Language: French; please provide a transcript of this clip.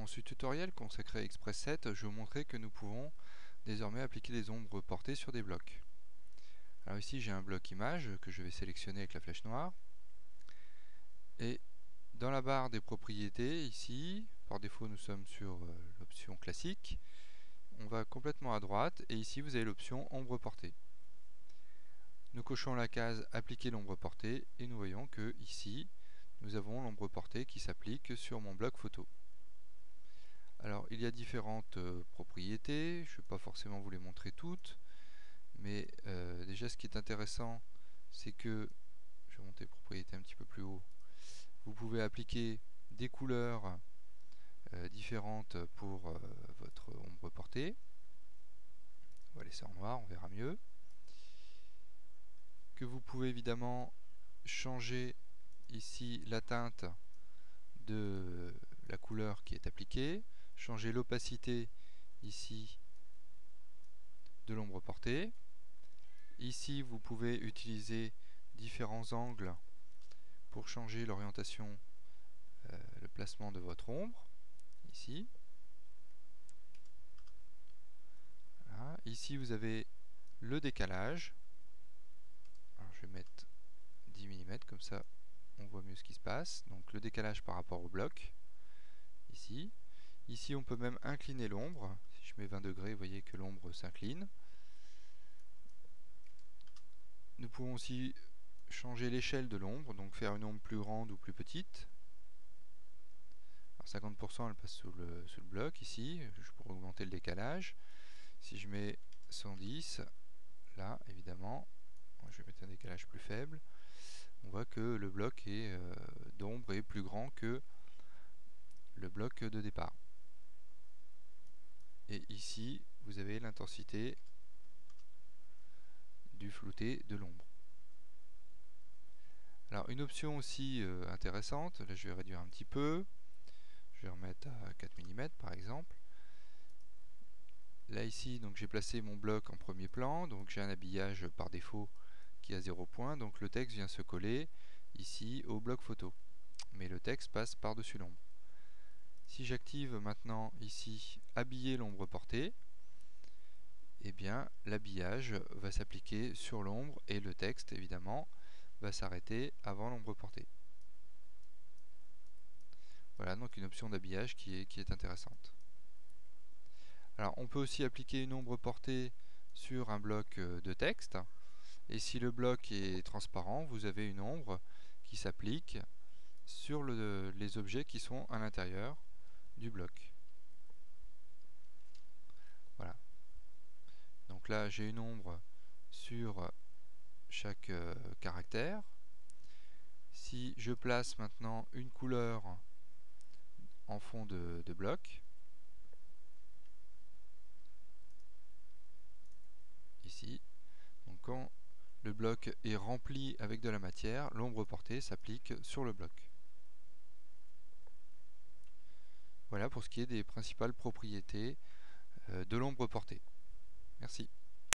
Dans ce tutoriel consacré à Express7, je vais vous montrer que nous pouvons désormais appliquer des ombres portées sur des blocs. Alors ici j'ai un bloc image que je vais sélectionner avec la flèche noire. Et dans la barre des propriétés, ici, par défaut nous sommes sur l'option classique. On va complètement à droite et ici vous avez l'option ombre portée. Nous cochons la case appliquer l'ombre portée et nous voyons que ici nous avons l'ombre portée qui s'applique sur mon bloc photo. Alors il y a différentes propriétés, je ne vais pas forcément vous les montrer toutes, mais déjà ce qui est intéressant c'est que, je vais monter les propriétés un petit peu plus haut, vous pouvez appliquer des couleurs différentes pour votre ombre portée. On va laisser en noir, on verra mieux. Que vous pouvez évidemment changer ici la teinte de la couleur qui est appliquée, changer l'opacité ici de l'ombre portée. Ici vous pouvez utiliser différents angles pour changer l'orientation, le placement de votre ombre. Ici. Voilà. Ici vous avez le décalage. Alors je vais mettre 10 mm comme ça on voit mieux ce qui se passe. Donc le décalage par rapport au bloc. Ici. Ici on peut même incliner l'ombre. Si je mets 20 degrés, vous voyez que l'ombre s'incline. Nous pouvons aussi changer l'échelle de l'ombre, donc faire une ombre plus grande ou plus petite. Alors 50% elle passe sous le bloc ici, je pourrais augmenter le décalage. Si je mets 110, là évidemment, je vais mettre un décalage plus faible, on voit que le bloc d'ombre est plus grand que le bloc de départ. Et ici, vous avez l'intensité du flouté de l'ombre. Alors une option aussi intéressante, là je vais réduire un petit peu, je vais remettre à 4 mm par exemple. Là ici, donc j'ai placé mon bloc en premier plan, donc j'ai un habillage par défaut qui a 0 point, donc le texte vient se coller ici au bloc photo, mais le texte passe par-dessus l'ombre. Si j'active maintenant ici habiller l'ombre portée, eh bien l'habillage va s'appliquer sur l'ombre et le texte évidemment va s'arrêter avant l'ombre portée. Voilà donc une option d'habillage qui est intéressante. Alors on peut aussi appliquer une ombre portée sur un bloc de texte, et si le bloc est transparent, vous avez une ombre qui s'applique sur les objets qui sont à l'intérieur du bloc. Voilà. Donc là j'ai une ombre sur chaque caractère. Si je place maintenant une couleur en fond de bloc, ici, donc quand le bloc est rempli avec de la matière, l'ombre portée s'applique sur le bloc. Voilà pour ce qui est des principales propriétés de l'ombre portée. Merci.